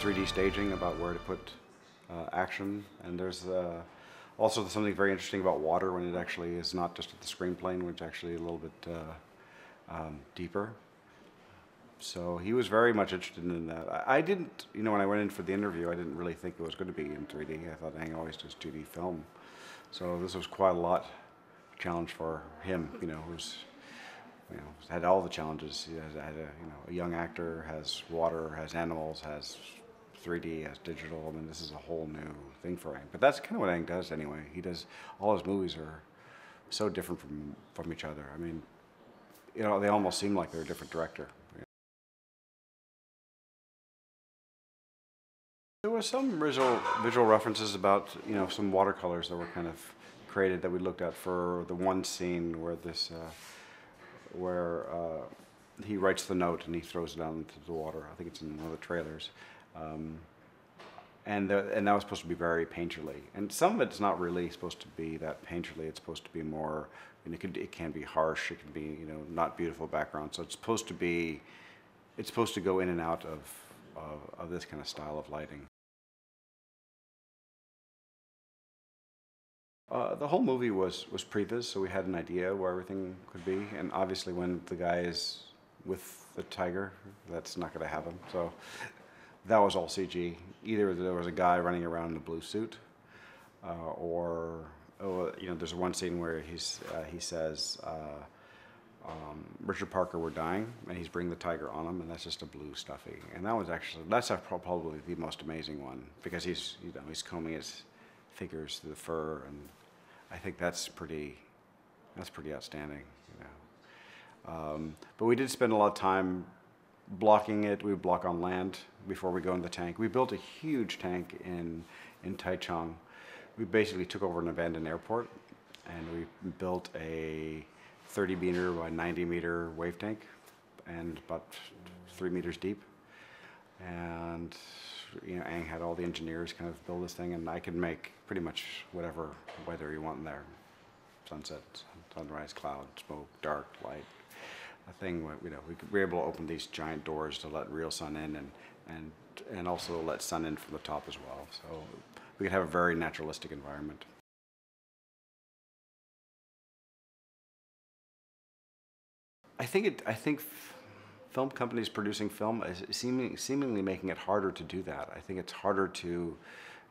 3D staging about where to put action, and there's also something very interesting about water when it actually is not just at the screen plane, which actually a little bit deeper. So he was very much interested in that. I didn't, you know, when I went in for the interview, I didn't really think it was going to be in 3D. I thought Ang always does 2D film. So this was quite a lot challenge for him, you know, who's, you know, had all the challenges. He has had a young actor, has water, has animals, has 3D, has digital. I mean, this is a whole new thing for Ang. But that's kind of what Ang does anyway. He does, all his movies are so different from each other. I mean, you know, they almost seem like they're a different director. There was some visual references about, you know, some watercolors that were kind of created that we looked at for the one scene where he writes the note and he throws it down into the water. I think it's in one of the trailers. And that was supposed to be very painterly. And some of it's not really supposed to be that painterly. It's supposed to be more, and it can be harsh. It can be, you know, not beautiful background. So it's supposed to go in and out of this kind of style of lighting. The whole movie was previs, so we had an idea where everything could be. And obviously, when the guy is with the tiger, that's not going to happen. So that was all CG. Either there was a guy running around in a blue suit, or you know, there's one scene where he says. Richard Parker were dying, and he's bringing the tiger on him, and that's just a blue stuffy. And that's probably the most amazing one, because he's combing his figures through the fur, and I think that's pretty outstanding. You know. But we did spend a lot of time blocking it. We would block on land before we go in the tank. We built a huge tank in Taichung. We basically took over an abandoned airport, and we built a 30 meter by 90 meter wave tank, and about 3 meters deep. And you know, Ang had all the engineers kind of build this thing, and I could make pretty much whatever weather you want in there: sunset, sunrise, cloud, smoke, dark, light. A thing, you know, we were able to open these giant doors to let real sun in, and also let sun in from the top as well. So we could have a very naturalistic environment. I think film companies producing film is seemingly making it harder to do that. I think it's harder to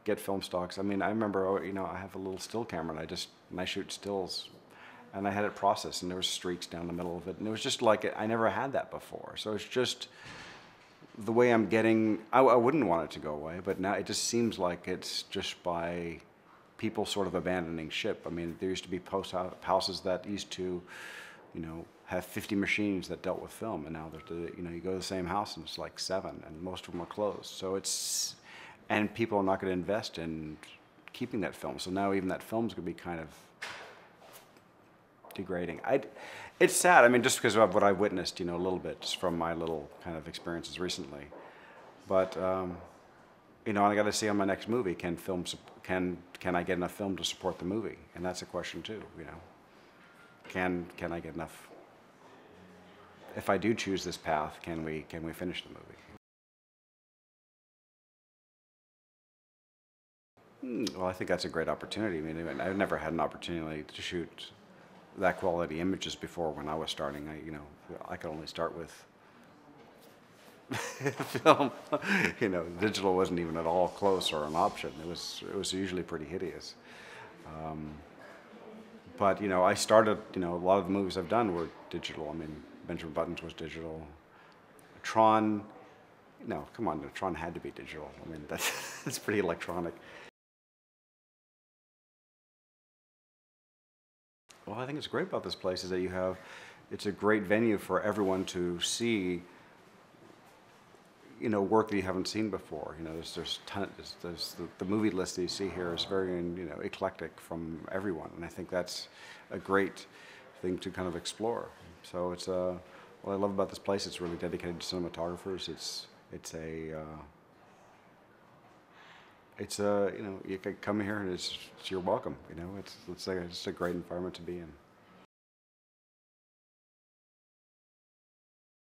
get film stocks. I mean, I remember, you know, I have a little still camera, and I shoot stills, and I had it processed, and there were streaks down the middle of it, and it was just like I never had that before. So it's just the way I'm getting. I wouldn't want it to go away, but now it just seems like it's just by people sort of abandoning ship. I mean, there used to be post houses that used to, you know, have 50 machines that dealt with film, and now you know, you go to the same house and it's like 7, and most of them are closed. So and people are not going to invest in keeping that film. So now even that film's going to be kind of degrading. It's sad. I mean, just because of what I witnessed, you know, a little bit just from my little kind of experiences recently. But you know, I got to see on my next movie, can I get enough film to support the movie? And that's a question too. You know, can I get enough? If I do choose this path, can we finish the movie? Well, I think that's a great opportunity. I mean, I've never had an opportunity to shoot that quality images before when I was starting. You know, I could only start with film. You know, digital wasn't even at all close or an option. It was usually pretty hideous. But you know, I started. You know, a lot of the movies I've done were digital. I mean, Benjamin Button's was digital. Tron, no, come on, Tron had to be digital. I mean, that's pretty electronic. Well, I think it's great about this place is that it's a great venue for everyone to see, you know, work that you haven't seen before. You know, there's the movie list that you see here is very, you know, eclectic from everyone, and I think that's a great thing to kind of explore. So it's what I love about this place. It's really dedicated to cinematographers. It's you know, you can come here and you're welcome. You know, it's a great environment to be in.